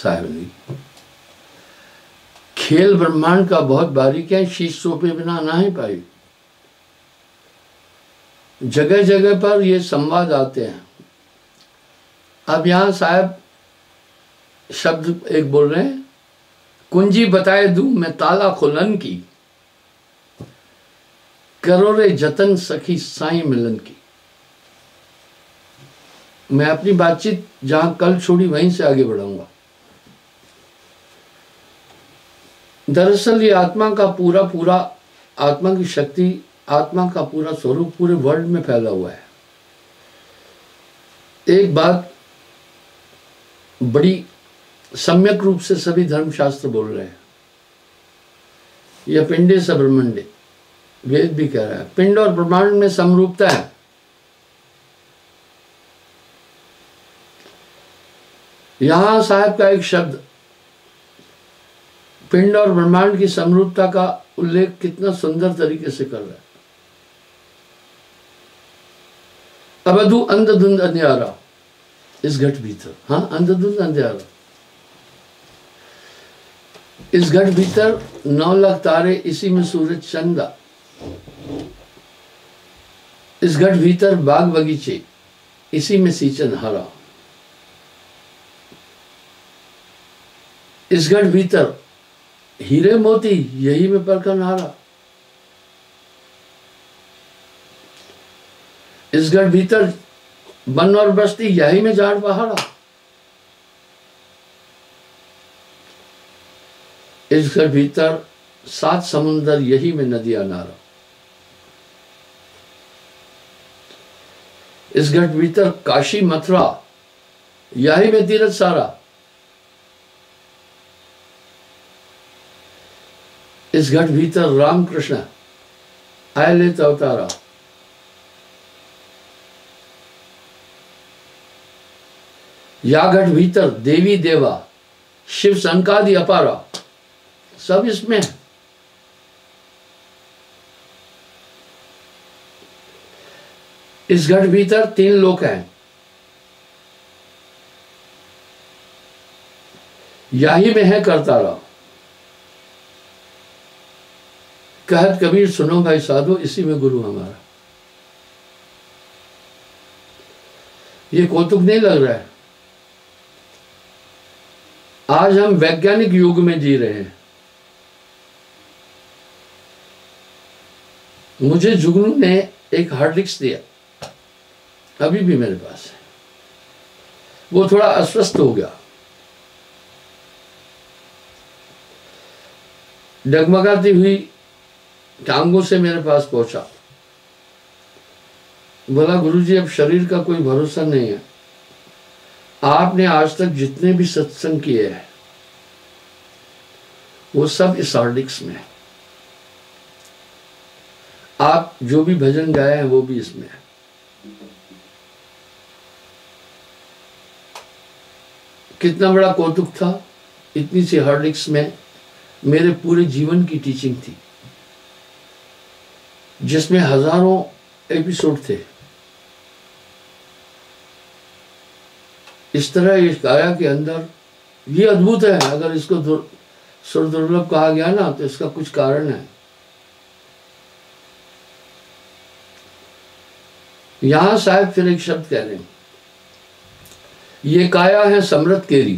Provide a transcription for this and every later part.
साहब ने। खेल ब्रह्मांड का बहुत बारीक है, शीश सोपे बिना ना ही पाई। जगह जगह पर ये संवाद आते हैं। अब यहां साहब शब्द एक बोल रहे हैं, कुंजी बताए दूं मैं ताला खुलन की, करो रे जतन सखी साईं मिलन की। मैं अपनी बातचीत जहां कल छोड़ी वहीं से आगे बढ़ाऊंगा। दरअसल ये आत्मा का पूरा आत्मा की शक्ति, आत्मा का पूरा स्वरूप पूरे वर्ल्ड में फैला हुआ है। एक बात बड़ी सम्यक रूप से सभी धर्मशास्त्र बोल रहे हैं, यह पिंडे स ब्रह्मंडे, वेद भी कह रहा है पिंड और ब्रह्मांड में समरूपता है। यहां साहब का एक शब्द पिंड और ब्रह्मांड की समरूपता का उल्लेख कितना सुंदर तरीके से कर रहा है। अबधु अंधधुंध अंधियारा इस घट भीतर, हाँ अंधधुंध अंधियारा, इस घट भीतर 9 लाख तारे, इसी में सूरज चंदा, इस घट भीतर बाग बगीचे, इसी में सींचन हरा, इस घट भीतर हीरे मोती, यही में परखन हारा, इस घट भीतर वन और बस्ती, यही में झाड़ पहाड़ा, इस घट भीतर 7 समुंदर, यही में नदियां नारा, इस घट भीतर काशी मथुरा, यही में तीरथ सारा, इस घट भीतर राम कृष्ण आए ले अवतारा, या घट भीतर देवी देवा शिव संकादि अपारा, सब इसमें है। इस घट भीतर 3 लोक हैं, यही में है करतारा। कहत कबीर सुनो भाई साधो, इसी में गुरु हमारा। ये कौतुक नहीं लग रहा है? आज हम वैज्ञानिक युग में जी रहे हैं। मुझे जुगनू ने एक हार्ड डिस्क दिया, अभी भी मेरे पास है। वो थोड़ा अस्वस्थ हो गया, डगमगाती हुई टांगों से मेरे पास पहुंचा। बोला गुरुजी अब शरीर का कोई भरोसा नहीं है, आपने आज तक जितने भी सत्संग किए हैं वो सब इस हार्ड डिस्क में है, आप जो भी भजन गाए हैं वो भी इसमें है। कितना बड़ा कौतुक था, इतनी सी हार्ड डिस्क में मेरे पूरे जीवन की टीचिंग थी, जिसमें हजारों एपिसोड थे। इस तरह इस काया के अंदर ये अद्भुत है। अगर इसको सुर दुर्लभ कहा गया ना तो इसका कुछ कारण है। यहां साहब फिर एक शब्द कह रहे हैं, ये काया है समृत केरी,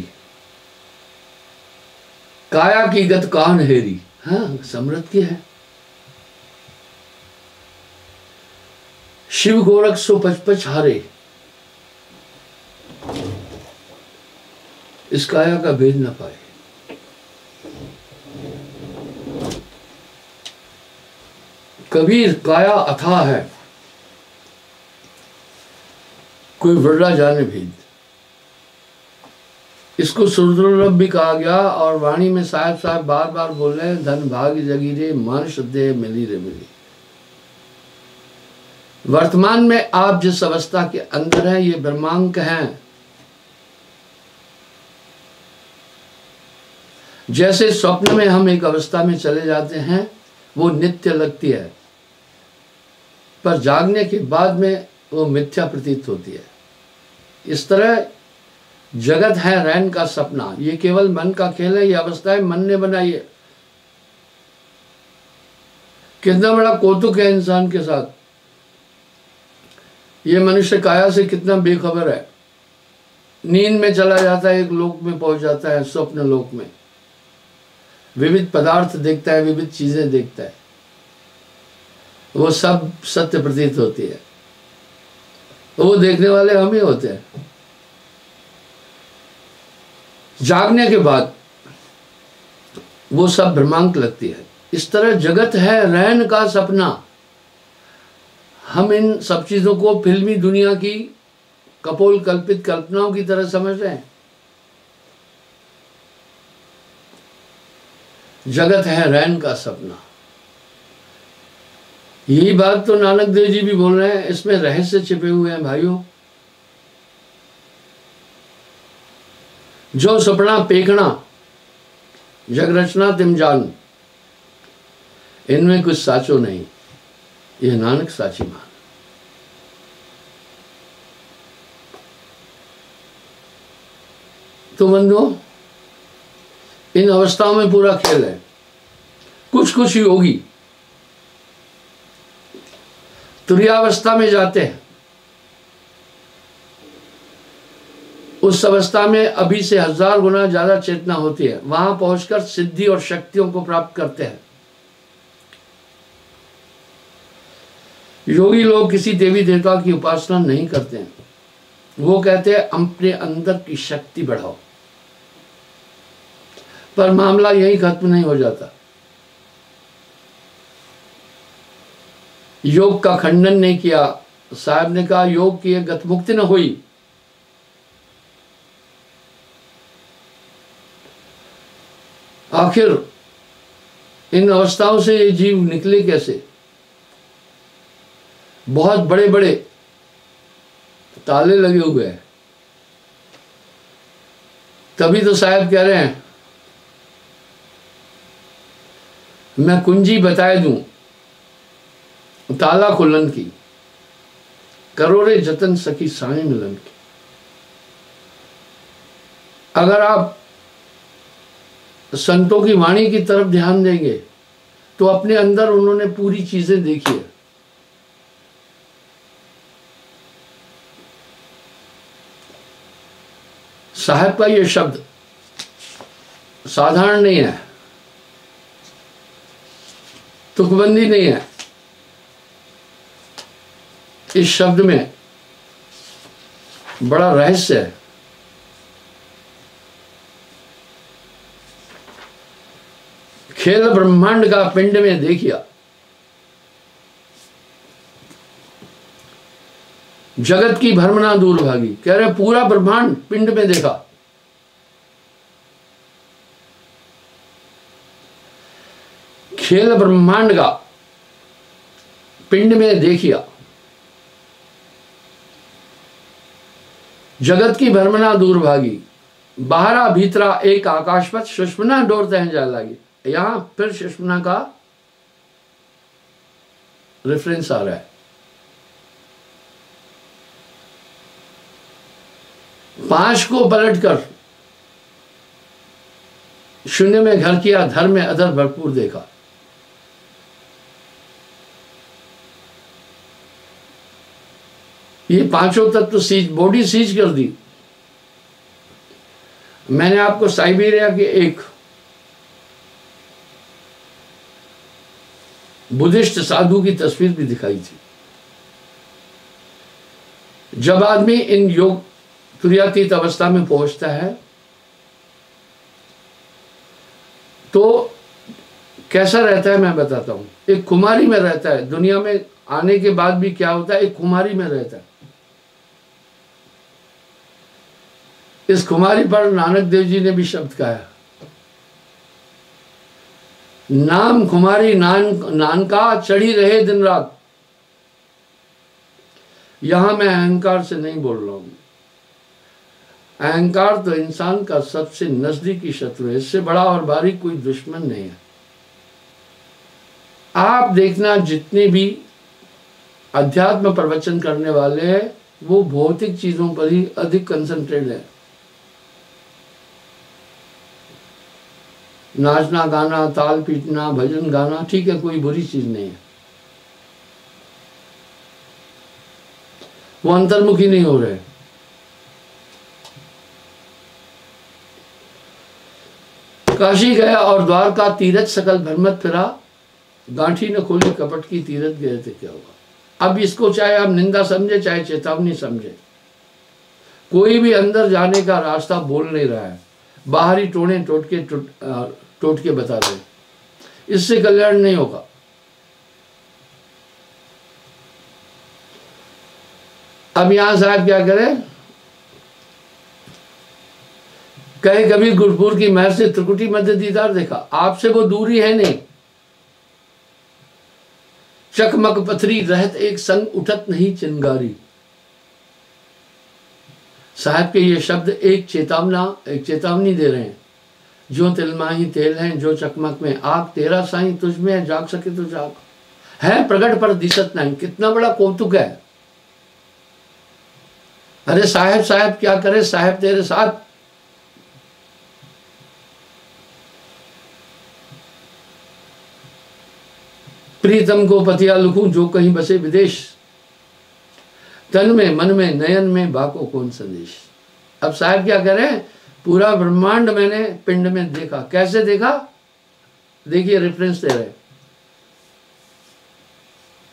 काया की गत कान हेरी। हाँ समृत की है। शिव गोरख सो पचपच हारे, इस काया का भेद न पाए। कबीर काया अथाह है, कोई वर्णा जाने भेद। इसको सुरदुर्लभ भी कहा गया। और वाणी में साहब बार बार बोल रहे हैं, धन भाग्य जगीरे मानुष देह मिली रे मिली। वर्तमान में आप जिस अवस्था के अंदर हैं ये ब्रह्मांक हैं। जैसे स्वप्न में हम एक अवस्था में चले जाते हैं वो नित्य लगती है, पर जागने के बाद में वो मिथ्या प्रतीत होती है। इस तरह जगत है रैन का सपना, ये केवल मन का खेल है, ये अवस्थाएं मन ने बनाई है। कितना बड़ा कौतुक है इंसान के साथ, ये मनुष्य काया से कितना बेखबर है। नींद में चला जाता है, एक लोक में पहुंच जाता है, स्वप्न लोक में विविध पदार्थ देखता है, विविध चीजें देखता है, वो सब सत्य प्रतीत होती है। वो देखने वाले हम ही होते हैं। जागने के बाद वो सब भ्रमांक लगती है। इस तरह जगत है रैन का सपना। हम इन सब चीजों को फिल्मी दुनिया की कपोल कल्पित कल्पनाओं की तरह समझ रहे हैं। जगत है रैन का सपना, यही बात तो नानक देव जी भी बोल रहे हैं। इसमें रहस्य छिपे हुए हैं भाइयों। जो सपना पेखना जग रचना तिम जान, इनमें कुछ साचो नहीं, ये नानक साची मान। तो बंधुओं, इन अवस्थाओं में पूरा खेल है। कुछ कुछ योगी तुरीयावस्था में जाते हैं, उस अवस्था में अभी से 1000 गुना ज्यादा चेतना होती है। वहां पहुंचकर सिद्धि और शक्तियों को प्राप्त करते हैं। योगी लोग किसी देवी देवता की उपासना नहीं करते हैं। वो कहते हैं अपने अंदर की शक्ति बढ़ाओ, पर मामला यही खत्म नहीं हो जाता। योग का खंडन नहीं किया। साहब ने कहा योग की गतमुक्ति न हुई। आखिर इन अवस्थाओं से ये जीव निकले कैसे? बहुत बड़े बड़े ताले लगे हुए हैं। तभी तो साहब कह रहे हैं मैं कुंजी बताए दूं ताला खुलन की, करोड़े जतन सखी साई मिलन की। अगर आप संतों की वाणी की तरफ ध्यान देंगे तो अपने अंदर उन्होंने पूरी चीजें देखी है। साहब का ये शब्द साधारण नहीं है, तुकबंदी नहीं है। इस शब्द में बड़ा रहस्य है। खेल ब्रह्मांड का पिंड में देखिया, जगत की भ्रमणा दूर भागी। कह रहे पूरा ब्रह्मांड पिंड में देखा। खेल ब्रह्मांड का पिंड में देखिया, जगत की भ्रमणा दूर भागी। बाहरा भीतरा एक आकाशपथ सुषमना डोर तह जा लागी। यहां फिर सुषमना का रेफरेंस आ रहा है। पांच को पलटकर शून्य में घर किया, धर्म में अधर भरपूर देखा। ये पांचों तत्व सीज बॉडी सीज कर दी। मैंने आपको साइबेरिया के एक बुद्धिस्ट साधु की तस्वीर भी दिखाई थी। जब आदमी इन योग तुरीयातीत अवस्था में पहुंचता है तो कैसा रहता है मैं बताता हूं। एक खुमारी में रहता है। दुनिया में आने के बाद भी क्या होता है, एक खुमारी में रहता है। इस खुमारी पर नानक देव जी ने भी शब्द कहा, नाम खुमारी नान का चढ़ी रहे दिन रात। यहां मैं अहंकार से नहीं बोल रहा हूं। अहंकार तो इंसान का सबसे नजदीकी शत्रु है। इससे बड़ा और भारी कोई दुश्मन नहीं है। आप देखना जितने भी अध्यात्म प्रवचन करने वाले हैं वो भौतिक चीजों पर ही अधिक कंसंट्रेट है। नाचना गाना, ताल पीटना, भजन गाना ठीक है, कोई बुरी चीज नहीं है, वो अंतर्मुखी नहीं हो रहे। काशी गया और द्वारका तीरथ सकल भ्रमत फिरा, गांठी न खोली कपट की तीरथ गए थे क्या हुआ। अब इसको चाहे आप निंदा समझे चाहे चेतावनी समझे, कोई भी अंदर जाने का रास्ता बोल नहीं रहा है, बाहरी टोने टोट के बता रहे, इससे कल्याण नहीं होगा। अब यहां साहब क्या करें, कहे कबीर गुरपुर की महर से त्रिकुटी मध्य दीदार देखा, आपसे वो दूरी है नहीं, चकमक पथरी रहत एक संग उठत नहीं चिंगारी। साहब के ये शब्द एक चेतावनी दे रहे हैं, जो तिलमाही तेल हैं, जो चकमक में आग, तेरा साईं तुझ में है, जाग सके तो जाग, है प्रगट पर दिसत नहीं। कितना बड़ा कौतुक है। अरे साहब क्या करे, साहब तेरे साथ। प्रीतम को पतिया लिखूं जो कहीं बसे विदेश, तन में मन में नयन में बाको कौन संदेश। अब साहब क्या करें, पूरा ब्रह्मांड मैंने पिंड में देखा। कैसे देखा, देखिए रेफरेंस दे रहे,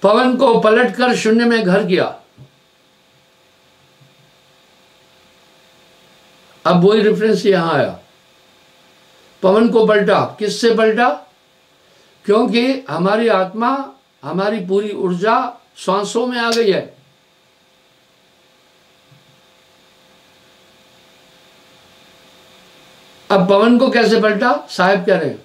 पवन को पलटकर शून्य में घर किया। अब वही रेफरेंस यहां आया, पवन को पलटा। किससे पलटा, क्योंकि हमारी आत्मा, हमारी पूरी ऊर्जा सांसों में आ गई है। अब पवन को कैसे पलटा, साहब कह रहे हैं,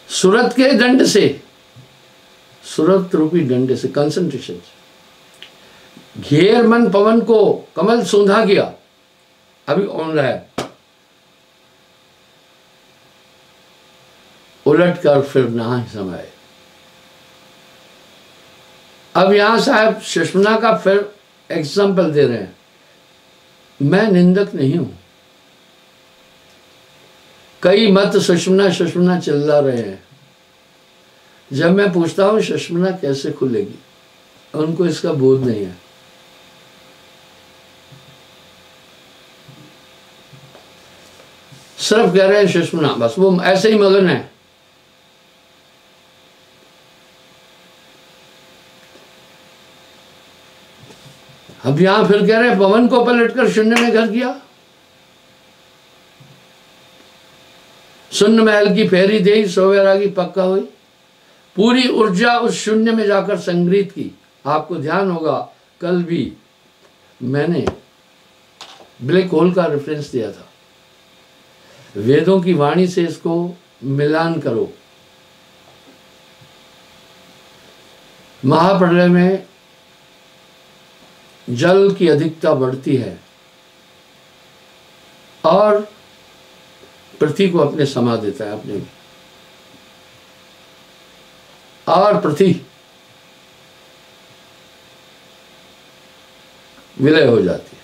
सूरत के दंड से, सूरत रूपी दंड से, कंसंट्रेशन से घेर मन पवन को कमल सूंधा किया। अभी ऑन रहा है, उलट कर फिर ना समाये। अब यहां साहब सुषुम्ना का फिर एग्जाम्पल दे रहे हैं। मैं निंदक नहीं हूं, कई मत सुषुम्ना चिल्ला रहे हैं। जब मैं पूछता हूं सुषुम्ना कैसे खुलेगी, उनको इसका बोध नहीं है। सिर्फ कह रहे हैं सुषुम्ना, बस वो ऐसे ही मगन है। अब यहां फिर कह रहे हैं पवन को पलटकर शून्य में घर किया। शून्य महल की फेरी दे, सोवेरागी पक्का हुई। पूरी ऊर्जा उस शून्य में जाकर संग्रहित की। आपको ध्यान होगा कल भी मैंने ब्लैक होल का रेफरेंस दिया था। वेदों की वाणी से इसको मिलान करो। महाप्रलय में जल की अधिकता बढ़ती है और पृथ्वी को अपने समा देता है अपने में, और पृथ्वी विलय हो जाती है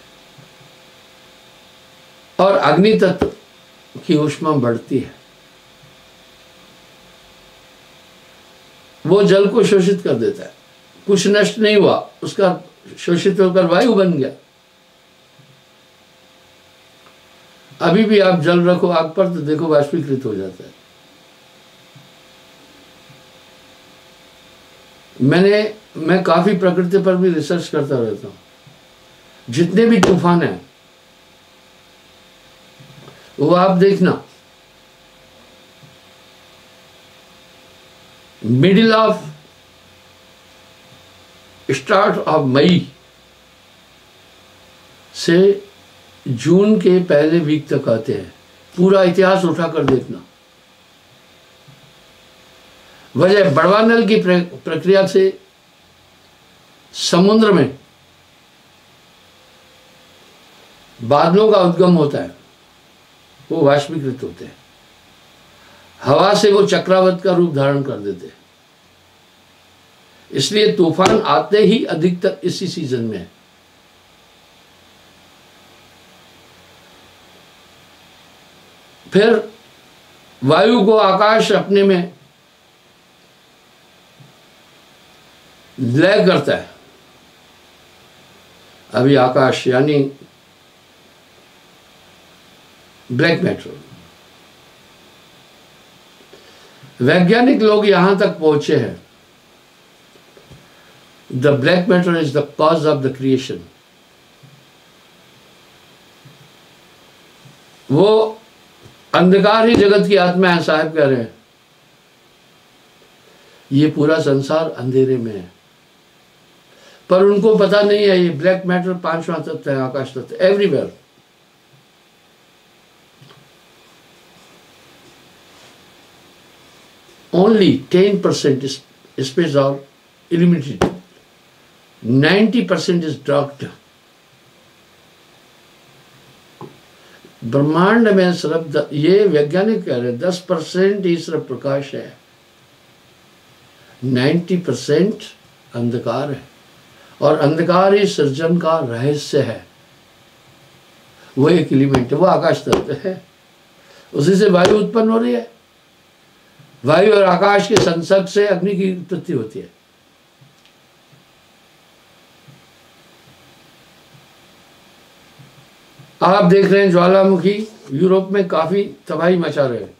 और अग्नि तत्व की ऊष्मा बढ़ती है। वो जल को शोषित कर देता है। कुछ नष्ट नहीं हुआ, उसका शोषित होकर वायु बन गया। अभी भी आप जल रखो आग पर तो देखो वाष्पीकृत हो जाता है। मैं काफी प्रकृति पर भी रिसर्च करता रहता हूं। जितने भी तूफान हैं वो आप देखना, middle of start of May से जून के पहले वीक तक आते हैं। पूरा इतिहास उठाकर देखना। वजह बड़वा नल की प्रक्रिया से समुद्र में बादलों का उद्गम होता है, वो वाष्पीकृत होते हैं। हवा से वो चक्रवात का रूप धारण कर देते हैं। इसलिए तूफान आते ही अधिकतर इसी सीजन में है। फिर वायु को आकाश अपने में लय करता है। अभी आकाश यानी ब्लैक मैटर, वैज्ञानिक लोग यहां तक पहुंचे हैं, the black matter is the cause of the creation. वो अंधकार ही जगत की आत्मा है, साहब कह रहे हैं। ये पूरा संसार अंधेरे में है, पर उनको पता नहीं है ये ब्लैक मैटर पांचवा तत्व है, आकाश तत्व everywhere. Only 10% is space or illuminated, 90% is dark। ब्रह्मांड में सिर्फ ये वैज्ञानिक कह रहे हैं 10% ही सिर्फ प्रकाश है, 90% अंधकार है, और अंधकार ही सृजन का रहस्य है। वो एक एलिमेंट है, वो आकाश तत्व है, उसी से वायु उत्पन्न हो रही है। वायु और आकाश के संसर्ग से अग्नि की उत्पत्ति होती है। आप देख रहे हैं ज्वालामुखी यूरोप में काफी तबाही मचा रहे हैं।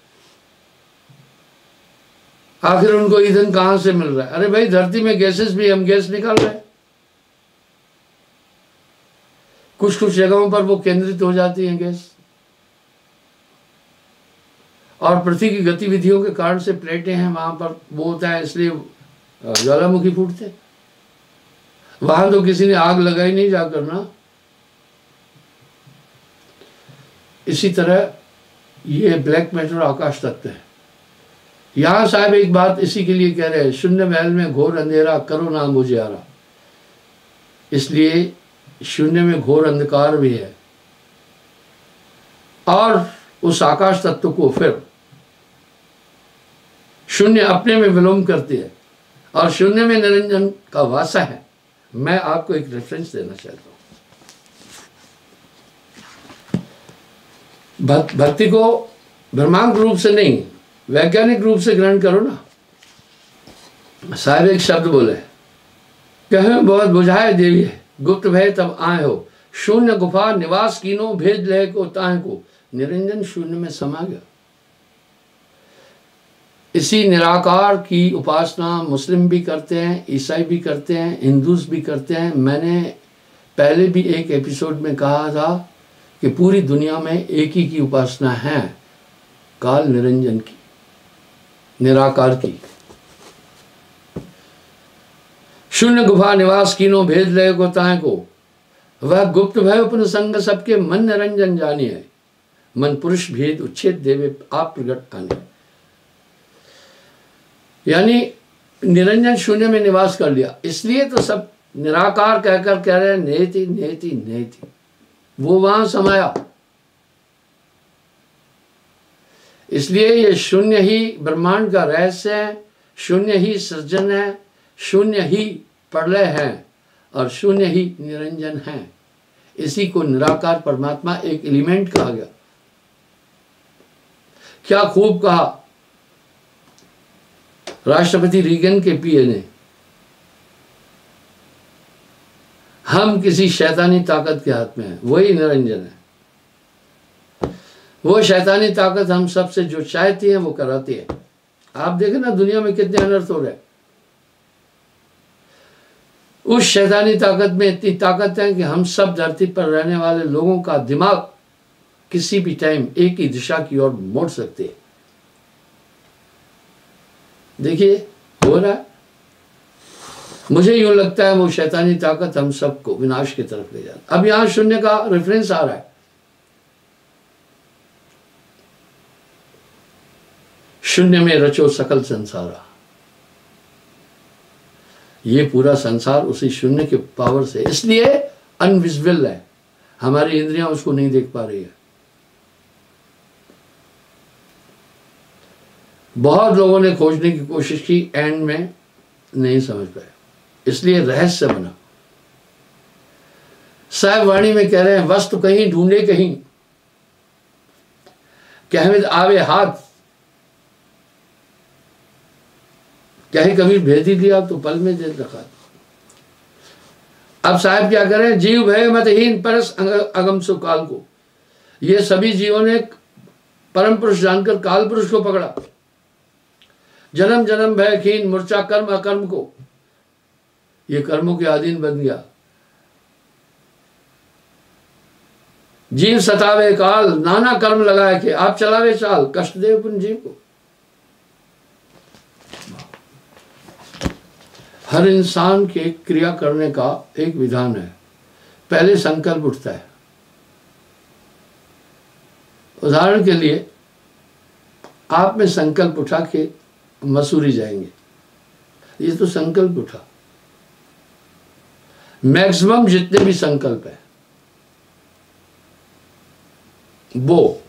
आखिर उनको ईंधन कहां से मिल रहा है? अरे भाई, धरती में गैसेस भी, हम गैस निकाल रहे हैं। कुछ कुछ जगहों पर वो केंद्रित हो जाती है गैस, और पृथ्वी की गतिविधियों के कारण से प्लेटें हैं वहां पर, वो होता है, इसलिए ज्वालामुखी फूटते। वहां तो किसी ने आग लगाई नहीं जाकर ना। इसी तरह ये ब्लैक मैटर आकाश तत्व है। यहां साहब एक बात इसी के लिए कह रहे हैं, शून्य महल में घोर अंधेरा, करो नाम उजियारा। इसलिए शून्य में घोर अंधकार भी है, और उस आकाश तत्व को फिर शून्य अपने में विलोम करती है, और शून्य में निरंजन का वासा है। मैं आपको एक रेफरेंस देना चाहता हूं। भक्ति को ब्रह्मांड रूप से नहीं, वैज्ञानिक रूप से ग्रहण करो ना। साहब एक शब्द बोले, कहे बहुत बुझाए देवी है, गुप्त भय तब आए हो, शून्य गुफा निवास कीनो, भेज ले को ताहे को, निरंजन शून्य में समा गया। इसी निराकार की उपासना मुस्लिम भी करते हैं, ईसाई भी करते हैं, हिंदूज भी करते हैं। मैंने पहले भी एक एपिसोड में कहा था कि पूरी दुनिया में एक ही की उपासना है, काल निरंजन की, निराकार की। शून्य गुफा निवास कीनो, भेद लय को ताहे को, वह गुप्त भय उपन संग सबके, मन निरंजन जानिए, मन पुरुष भेद उच्छेद देवे आप प्रगट आने। यानी निरंजन शून्य में निवास कर लिया, इसलिए तो सब निराकार कहकर कह रहे हैं नेति नेति नेति। वो वहां समाया, इसलिए ये शून्य ही ब्रह्मांड का रहस्य है, शून्य ही सृजन है, शून्य ही प्रलय है, और शून्य ही निरंजन है। इसी को निराकार परमात्मा एक एलिमेंट कहा गया। क्या खूब कहा राष्ट्रपति रीगन के पीए ने, हम किसी शैतानी ताकत के हाथ में हैं, वही निरंजन है। वो शैतानी ताकत हम सबसे जो चाहती है वो कराती है। आप देखें ना दुनिया में कितने अनर्थ हो रहे हैं। उस शैतानी ताकत में इतनी ताकत है कि हम सब धरती पर रहने वाले लोगों का दिमाग किसी भी टाइम एक ही दिशा की ओर मोड़ सकते हैं। देखिए हो रहा है। मुझे यूं लगता है वो शैतानी ताकत हम सबको विनाश की तरफ ले जाती। अब यहां शून्य का रेफरेंस आ रहा है। शून्य में रचो सकल संसारा। ये पूरा संसार उसी शून्य के पावर से, इसलिए अनविजिबल है, हमारी इंद्रियां उसको नहीं देख पा रही है। बहुत लोगों ने खोजने की कोशिश की, एंड में नहीं समझ पाए, इसलिए रहस्य बना। साहिब वाणी में कह रहे हैं, वस्तु कहीं ढूंढे कहीं, कहविद आवे हाथ, कहे कबीर भेज ही दिया तो पल में दे रखा। अब साहब क्या करें, जीव भय मतहीन परस अगम सु काल को, ये सभी जीवों ने परम पुरुष जानकर काल पुरुष को पकड़ा। जन्म जन्म भय खीन मूर्छा कर्म अकर्म को, ये कर्मों के अधीन बन गया। जीव सतावे काल नाना कर्म लगाए के, आप चलावे चाल कष्ट दे पुन जीव को। हर इंसान के क्रिया करने का एक विधान है। पहले संकल्प उठता है। उदाहरण के लिए आप में संकल्प उठा के मसूरी जाएंगे, ये तो संकल्प उठा। मैक्सिमम जितने भी संकल्प है वो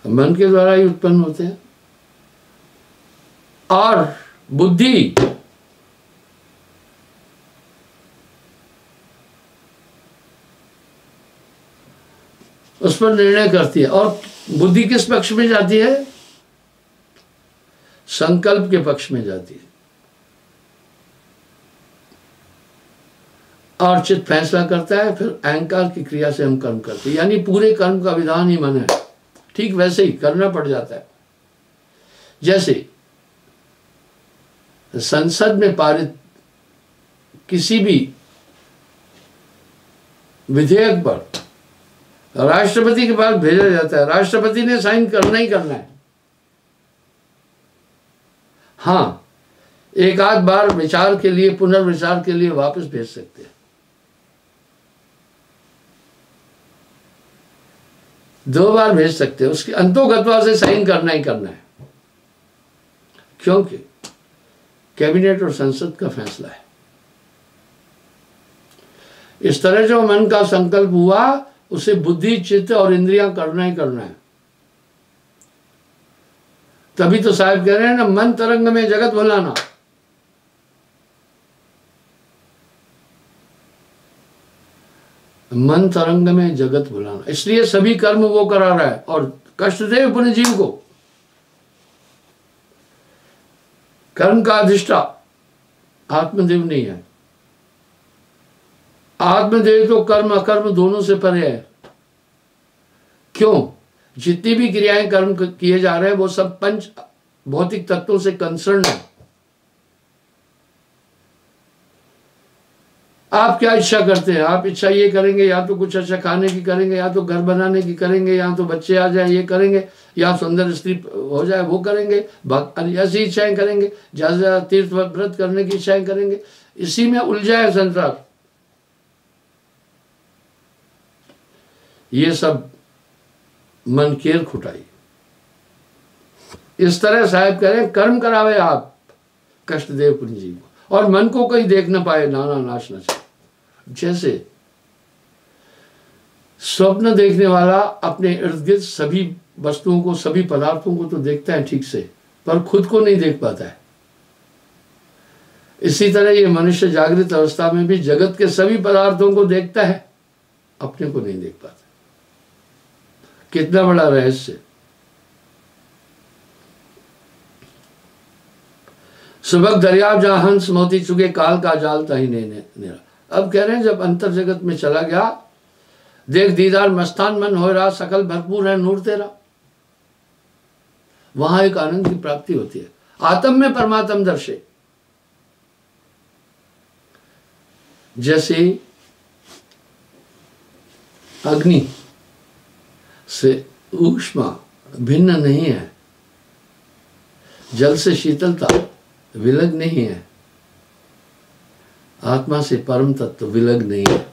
मन के द्वारा ही उत्पन्न होते हैं। और बुद्धि उस पर निर्णय करती है। और बुद्धि किस पक्ष में जाती है? संकल्प के पक्ष में जाती है। और चित्त फैसला करता है, फिर अहंकार की क्रिया से हम कर्म करते हैं। यानी पूरे कर्म का विधान ही मन है। ठीक वैसे ही करना पड़ जाता है। जैसे संसद में पारित किसी भी विधेयक पर राष्ट्रपति के पास भेजा जाता है, राष्ट्रपति ने साइन करना ही करना है। हाँ, एक आध बार विचार के लिए, पुनर्विचार के लिए वापस भेज सकते हैं। 2 बार भेज सकते हैं, उसकी अंतोगत्वा से साइन करना ही करना है, क्योंकि कैबिनेट और संसद का फैसला है। इस तरह जो मन का संकल्प हुआ उसे बुद्धि, चित्त और इंद्रियां करना ही करना है। तभी तो साहब कह रहे हैं ना, मन तरंग में जगत भुलाना। मन तरंग में जगत भुलाना, इसलिए सभी कर्म वो करा रहा है और कष्ट दे अपने जीव को। कर्म का अधिष्ठा आत्मदेव नहीं है। आत्मदेव तो कर्म अकर्म दोनों से परे है। क्यों? जितनी भी क्रियाएं कर्म किए जा रहे हैं वो सब पंच भौतिक तत्वों से कंसर्न है। आप क्या इच्छा करते हैं? आप इच्छा ये करेंगे, या तो कुछ अच्छा खाने की करेंगे, या तो घर बनाने की करेंगे, या तो बच्चे आ जाए ये करेंगे, या सुंदर स्त्री हो जाए वो करेंगे, ऐसी इच्छाएं करेंगे, ज्यादा ज्यादा तीर्थ व्रत करने की इच्छाएं करेंगे। इसी में उलझा है संसार। ये सब मन केर खुटाई। इस तरह साहब कह रहे हैं, कर्म करावे आप कष्ट देव पुंजी को, और मन को कहीं देख न पाए नाना नाश न चाहे। जैसे स्वप्न देखने वाला अपने इर्द गिर्द सभी वस्तुओं को, सभी पदार्थों को तो देखता है ठीक से, पर खुद को नहीं देख पाता है। इसी तरह ये मनुष्य जागृत अवस्था में भी जगत के सभी पदार्थों को देखता है, अपने को नहीं देख पाता। कितना बड़ा रहस्य। सुबह दरिया जहां हंस मोती चुके, काल का जाल ताही नेरा। अब कह रहे हैं जब अंतर जगत में चला गया, देख दीदार मस्तान मन हो रहा, सकल भरपूर है नूर तेरा। वहां एक आनंद की प्राप्ति होती है। आत्म में परमात्म दर्शे। जैसे अग्नि से ऊष्मा भिन्न नहीं है, जल से शीतलता विलग नहीं है, आत्मा से परम तत्व विलग नहीं है।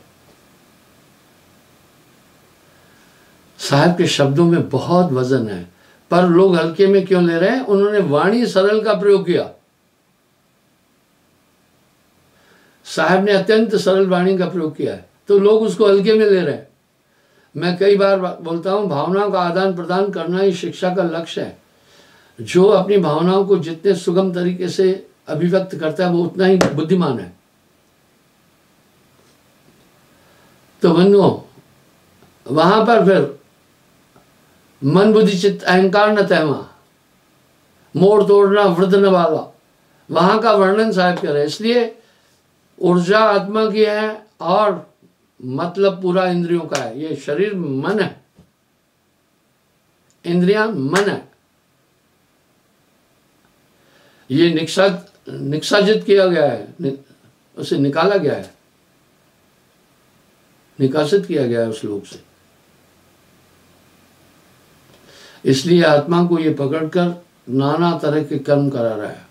साहब के शब्दों में बहुत वजन है, पर लोग हल्के में क्यों ले रहे हैं? उन्होंने वाणी सरल का प्रयोग किया। साहब ने अत्यंत सरल वाणी का प्रयोग किया है, तो लोग उसको हल्के में ले रहे हैं। मैं कई बार बोलता हूं, भावनाओं का आदान प्रदान करना ही शिक्षा का लक्ष्य है। जो अपनी भावनाओं को जितने सुगम तरीके से अभिव्यक्त करता है वो उतना ही बुद्धिमान है। तो बंधुओं, वहां पर फिर मन बुद्धि चित्त अहंकार न तहमा, मोड़ तोड़ना वृद्ध न वाला, वहां का वर्णन साहब कर रहे हैं। इसलिए ऊर्जा आत्मा की है और मतलब पूरा इंद्रियों का है। ये शरीर मन है, इंद्रियां मन है। ये निष्कासित किया गया है, उसे निकाला गया है, निकासित किया गया है उस लोक से। इसलिए आत्मा को ये पकड़कर नाना तरह के कर्म करा रहा है।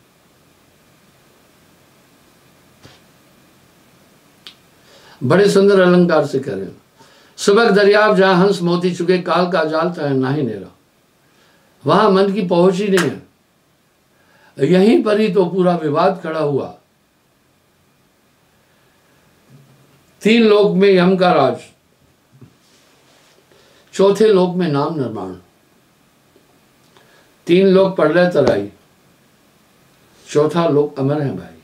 बड़े सुंदर अलंकार से कह रहे हैं, सुबह दरियाब जहां हंस मोती चुके, काल का जाल तय ना ही नेरा, वहां मन की पहुंच ही नहीं है। यहीं पर ही तो पूरा विवाद खड़ा हुआ। 3 लोक में यम का राज, चौथे लोक में नाम निर्माण, 3 लोक प्रलय तराई, चौथा लोक अमर है भाई।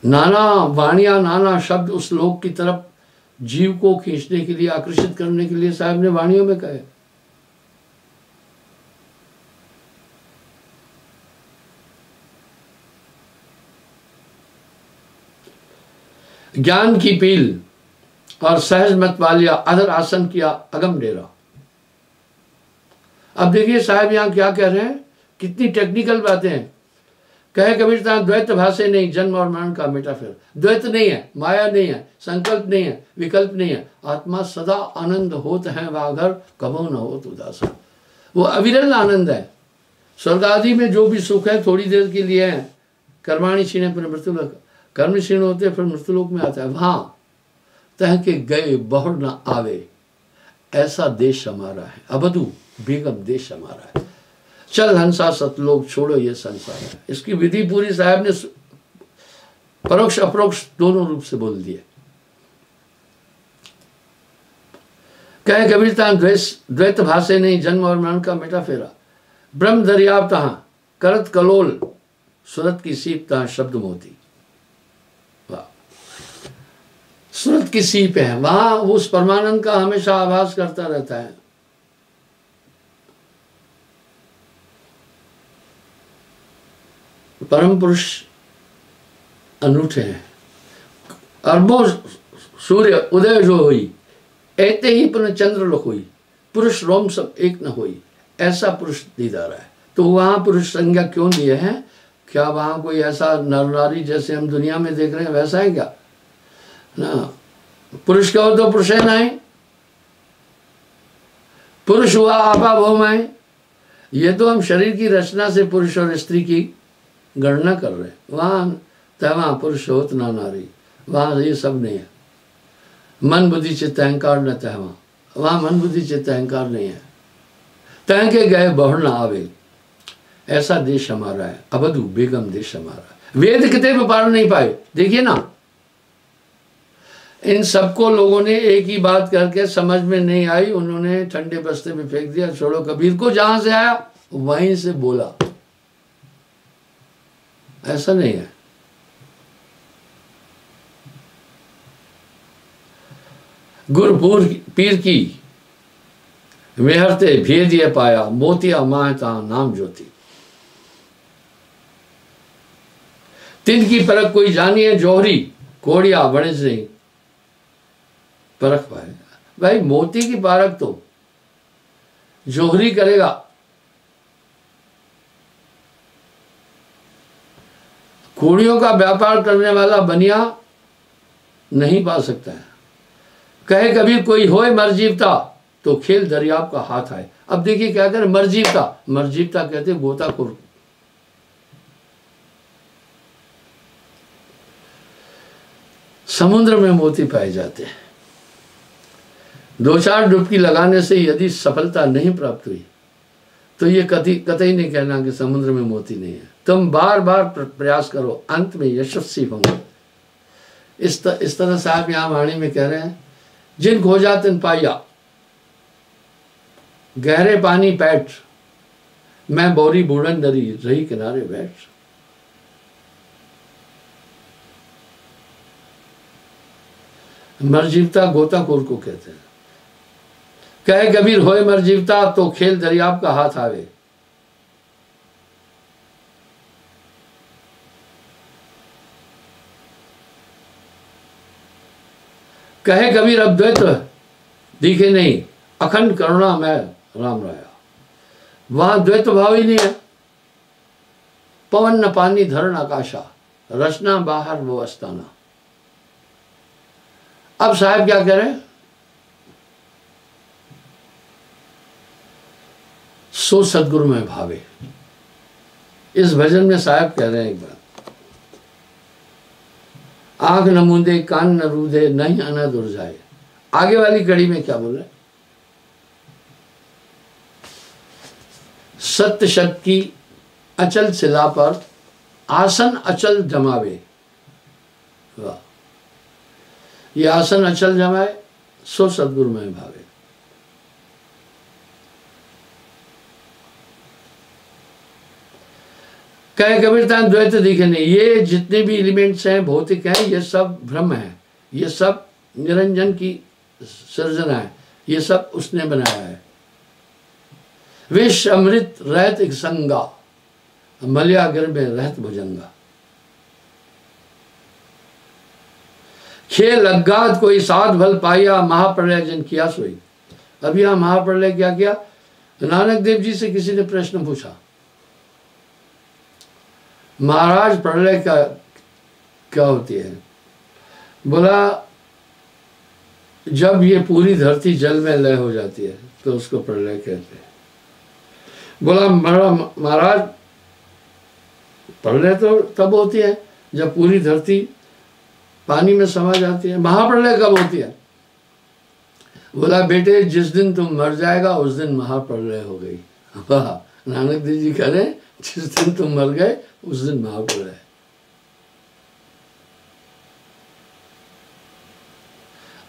नाना वाणियां, नाना शब्द उस लोक की तरफ जीव को खींचने के लिए, आकर्षित करने के लिए साहब ने वाणियों में कहे। ज्ञान की पील और सहज मत वालिया, अधर आसन किया अगम डेरा। अब देखिए साहब यहां क्या कह रहे हैं, कितनी टेक्निकल बातें हैं। कहे कबीर साहब, द्वैत भाषे नहीं, जन्म और मरण का मेटा फिर। द्वैत नहीं है, माया नहीं है, संकल्प नहीं है, विकल्प नहीं है। आत्मा सदा आनंद होत है, वाघर कबो न होत उदास। वो अविरल आनंद है। स्वर्ग आदि में जो भी सुख है थोड़ी देर के लिए है। कर्माणी क्षीणे फिर मृत्युलोक, कर्म क्षीण होते फिर मृत्युलोक में आता है। वहां तह के गए बहुर न आवे, ऐसा देश हमारा है। अबधू बेगम देश हमारा है। चल हंसा सतलोक, छोड़ो ये संसार है। इसकी विधि पूरी साहब ने परोक्ष अपरोक्ष दोनों रूप से बोल दिए। कहे कबीरता, द्वैत भाषे नहीं, जन्म और मरण का मेटा फेरा। ब्रह्म दरियाव तहां करत कलोल, सूरत की सीप तहां शब्द मोती। वाह, सूरत की सीप है, वहां उस परमानंद का हमेशा आभास करता रहता है। परम पुरुष अनूठे हैं। अरबों सूर्य उदय जो हुई, ऐते ही पुनः चंद्र लोक हुई, पुरुष रोम सब एक न हुई, ऐसा पुरुष दीदार है। तो वहां पुरुष संज्ञा क्यों दिए हैं? क्या वहां कोई ऐसा नर नारी जैसे हम दुनिया में देख रहे हैं वैसा है क्या? ना, पुरुष कहो तो पुरुष है नहीं, पुरुष हुआ आपा भौमाए। ये तो हम शरीर की रचना से पुरुष और स्त्री की गणना कर रहे हैं। वहां तवा पुरुष होत ना नारी, वहां ये सब नहीं है। मन बुद्धि चित्त अहंकार न तहवा, वहां मन बुद्धि चित्त अहंकार नहीं है। तह के गए बहुर ना आवे, ऐसा देश हमारा है। अबधू बेगम देश हमारा है। वेद किताब पार नहीं पाए। देखिए ना, इन सबको लोगों ने एक ही बात करके समझ में नहीं आई, उन्होंने ठंडे बस्ते में फेंक दिया। छोड़ो कबीर को जहां से आया वहीं से बोला। ऐसा नहीं है। गुरपुर पीर की मेहरते भेद ये पाया, मोतिया माहता नाम ज्योति। तिन की परख कोई जानिए जोहरी, कोड़िया बड़े से परख पाएगा। भाई मोती की परख तो जोहरी करेगा, कोड़ियों का व्यापार करने वाला बनिया नहीं पा सकता है। कहे कभी कोई होए मरजीवता, तो खेल दरियाव का हाथ आए। अब देखिए क्या करे, मरजीवता, मरजीवता कहते गोताखोर। समुद्र में मोती पाए जाते हैं। 2-4 डुबकी लगाने से यदि सफलता नहीं प्राप्त हुई तो ये कतई नहीं कहना कि समुद्र में मोती नहीं है। तुम बार बार प्रयास करो, अंत में यशस्वी होंगे। इस तरह से आप यहाँ वाणी में कह रहे हैं, जिन खोजा तिन पाया, गहरे पानी पैठ, मैं बोरी बूढ़न डरी, रही किनारे बैठ। मरजीवता गोताखोर को कहते हैं। कहे कबीर होए मर जीवता तो खेल दरियाब का हाथ आवे। कहे कबीर अब द्वैत दिखे नहीं, अखंड करुणा में राम राया। वहां द्वैत भाव ही नहीं है। पवन न पानी धरण आकाशा, रचना बाहर वो अस्ताना। अब साहब क्या कह रहे हैं? सो सदगुरु में भावे। इस भजन में साहब कह रहे हैं एक बार, आंख न मूंदे कान न रूदे नहीं अनद उड़ जाए। आगे वाली कड़ी में क्या बोल रहे? सत्य शब्द की अचल शिला पर आसन अचल जमावे। वाह, ये आसन अचल जमाए सो सदगुरु में भावे। कहे कबीरदास द्वैत दिखे नहीं। ये जितने भी एलिमेंट्स हैं भौतिक हैं, ये सब भ्रम है, ये सब निरंजन की सृजना है, ये सब उसने बनाया है। विष अमृत रहत एक संगा, मलयागर में रहत भुजंगा। खेल अज्ञात कोई साध भल पाया, महाप्रलय जन किया सोई। अब यहां महाप्रलय क्या किया? नानक देव जी से किसी ने प्रश्न पूछा, महाराज प्रलय का क्या होती है? बोला जब ये पूरी धरती जल में लय हो जाती है तो उसको प्रलय कहते हैं। बोला महाराज प्रलय तो तब होती है जब पूरी धरती पानी में समा जाती है। महाप्रलय कब होती है? बोला बेटे जिस दिन तुम मर जाएगा उस दिन महाप्रलय हो गई। वाह, नानक देव जी कह रहे हैं जिस दिन तुम मर गए उस दिन महाप्रलय।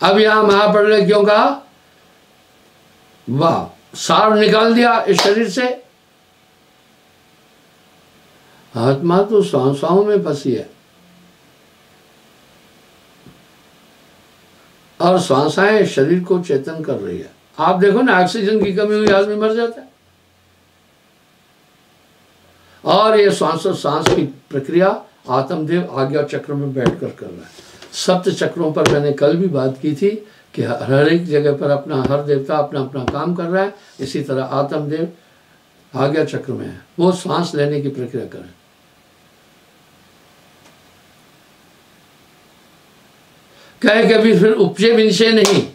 अब यहां महाप्रलय क्यों कहा? वाह, सार निकाल दिया इस शरीर से। आत्मा तो सांसों में फंसी है और सांसें शरीर को चेतन कर रही है। आप देखो ना, ऑक्सीजन की कमी हुई आदमी मर जाता है। और ये सांस की प्रक्रिया आत्मदेव आज्ञा चक्र में बैठकर कर रहा है। सप्त चक्रों पर मैंने कल भी बात की थी कि हर एक जगह पर अपना हर देवता अपना अपना काम कर रहा है। इसी तरह आत्मदेव आज्ञा चक्र में है, वो सांस लेने की प्रक्रिया कर रहे हैं। कहे कभी फिर उपजे विषय नहीं,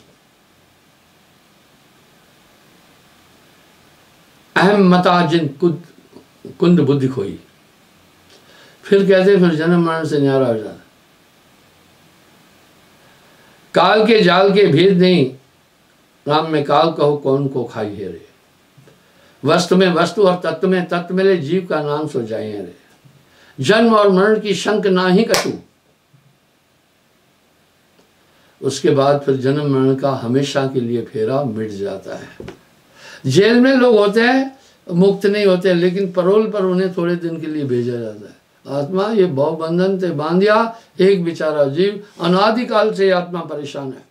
अहम मता जिन कुंद बुद्धि खोई। फिर कहते फिर जन्म मरण से न्यारा हो जाता। काल के जाल के भेद नहीं, राम में काल कहो कौन को खाई है रे। वस्तु में वस्तु और तत्व में तत्व मिले, जीव का नाम सो जाए रे। जन्म और मरण की शंक ना ही कछू, उसके बाद फिर जन्म मरण का हमेशा के लिए फेरा मिट जाता है। जेल में लोग होते हैं मुक्त नहीं होते, लेकिन परोल पर उन्हें थोड़े दिन के लिए भेजा जाता है। आत्मा ये भव बंधन से बांधिया एक बेचारा जीव, अनादिकाल से आत्मा परेशान है।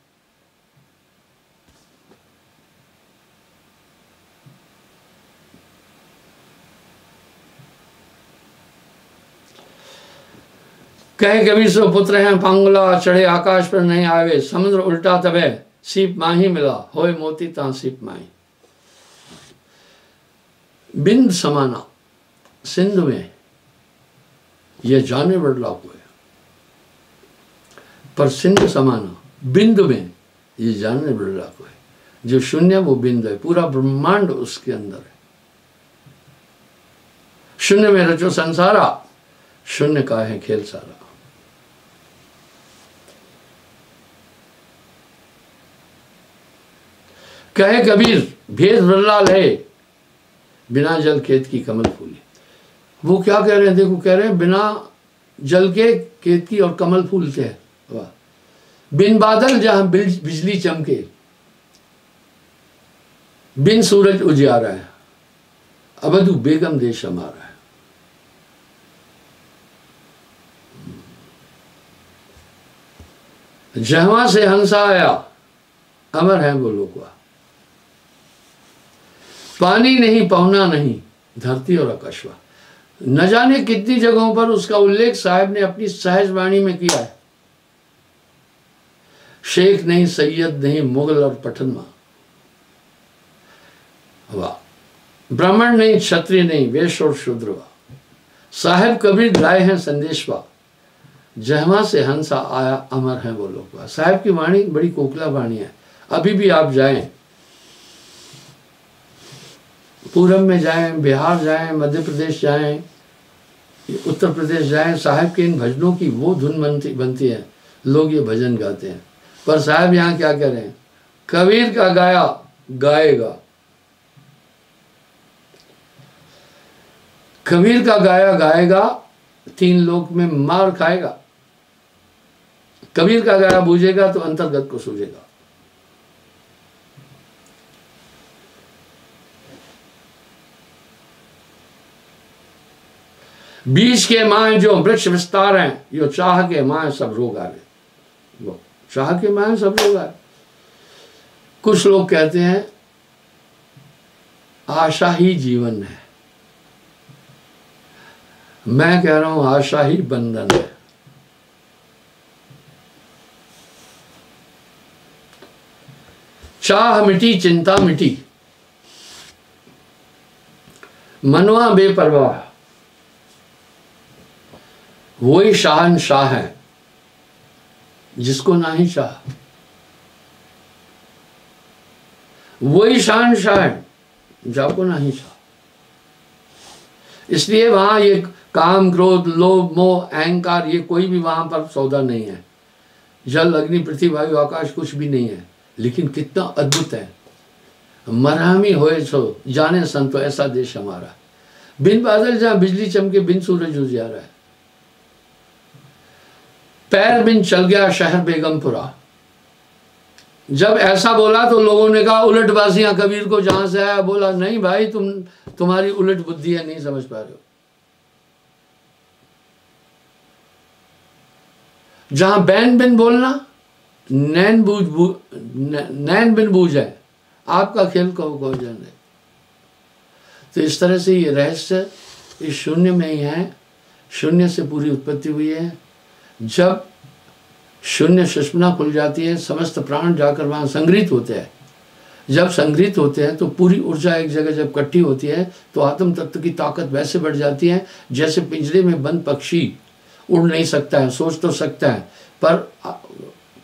कहे कबीर सो पुत्र हैं पांगुला, चढ़े आकाश पर नहीं आवे। समुद्र उल्टा तबे सीप माही मिला, होए मोती ता सीप माही। बिंद समाना सिंधु में यह जाने बदलाव हुए, पर सिंधु समाना बिंदु में ये जानने बदलाव हुए। जो शून्य वो बिंदु है, पूरा ब्रह्मांड उसके अंदर है। शून्य में रचो संसारा, शून्य का है खेल सारा। कहे कबीर भेद बल्लाल है, बिना जल खेत की कमल फूली। वो क्या कह रहे हैं? देखो कह रहे हैं बिना जल के खेत की और कमल फूलते हैं। वाह, बिन बादल जहां बिजली चमके, बिन सूरज उजियारा है, अवधु बेगम देश हमारा है। जहां से हंसा आया, अमर है वो लोग। पानी नहीं पहुना नहीं, धरती और आकाशवा। न जाने कितनी जगहों पर उसका उल्लेख साहब ने अपनी सहज वाणी में किया है। शेख नहीं, सैयद नहीं, मुगल और पठनमा, वाह, ब्राह्मण नहीं, क्षत्रिय नहीं, वैश्य और शूद्र वाह। साहेब कबीर लाए हैं संदेशवा, जहवा से हंसा आया अमर है वो लोग वाह। साहेब की वाणी बड़ी कोकिला वाणी है। अभी भी आप जाएं, पूरब में जाएं, बिहार जाएं, मध्य प्रदेश जाएं, उत्तर प्रदेश जाएं, साहब के इन भजनों की वो धुन बनती है, लोग ये भजन गाते हैं। पर साहब यहाँ क्या कह रहे हैं, कबीर का गाया गाएगा, कबीर का गाया गाएगा, तीन लोक में मार खाएगा। कबीर का गाया बूझेगा तो अंतर्गत को सूझेगा। बीज के माए जो वृक्ष विस्तार हैं, यो चाह के माए सब रोग आवे। वो चाह के माए सब रोग आवे। कुछ लोग कहते हैं आशा ही जीवन है, मैं कह रहा हूं आशा ही बंधन है। चाह मिटी, चिंता मिटी, मनवा बेपरवाह, वही शहंशाह है जिसको ना ही चाह। वही शहंशाह है जाको ना ही चाह। इसलिए वहां ये काम, क्रोध, लोभ, मोह, अहंकार, ये कोई भी वहां पर सौदा नहीं है। जल, अग्नि, पृथ्वी, वायु, आकाश कुछ भी नहीं है। लेकिन कितना अद्भुत है। मरहमी होए सो जाने संतो, ऐसा देश हमारा। बिन बादल जहां बिजली चमके, बिन सूरज उजियारा है। पैर बिन चल गया शहर बेगमपुरा। जब ऐसा बोला तो लोगों ने कहा उलटबाजियां कबीर को जहां से आया। बोला नहीं भाई, तुम्हारी उलट बुद्धि है, नहीं समझ पा रहे हो। जहां बैन बिन बोलना, नैन बिन बूझ है, आपका खेल को जाने। तो इस तरह से ये रहस्य इस शून्य में ही है। शून्य से पूरी उत्पत्ति हुई है। जब शून्य सुषुम्ना खुल जाती है, समस्त प्राण जाकर वहां संग्रहित होते हैं। जब संग्रहित होते हैं तो पूरी ऊर्जा एक जगह जब इकट्ठी होती है तो आत्म तत्व की ताकत वैसे बढ़ जाती है जैसे पिंजरे में बंद पक्षी उड़ नहीं सकता है, सोच तो सकता है, पर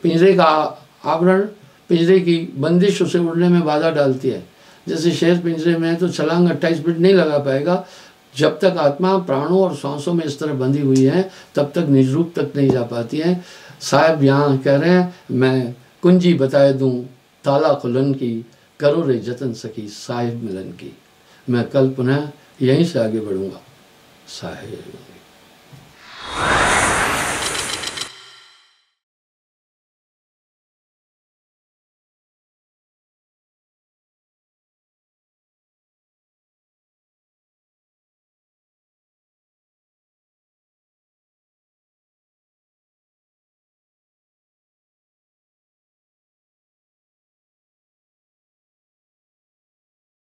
पिंजरे का आवरण, पिंजरे की बंदिश उसे उड़ने में बाधा डालती है। जैसे शेर पिंजरे में है तो छलांग 28 फीट नहीं लगा पाएगा। जब तक आत्मा प्राणों और सांसों में इस तरह बंधी हुई है तब तक निज रूप तक नहीं जा पाती है। साहब यहाँ कह रहे हैं, मैं कुंजी बताए दूं ताला खुलन की, करो रे जतन सकी साहिब मिलन की। मैं कल पुनः यहीं से आगे बढ़ूंगा। साहिब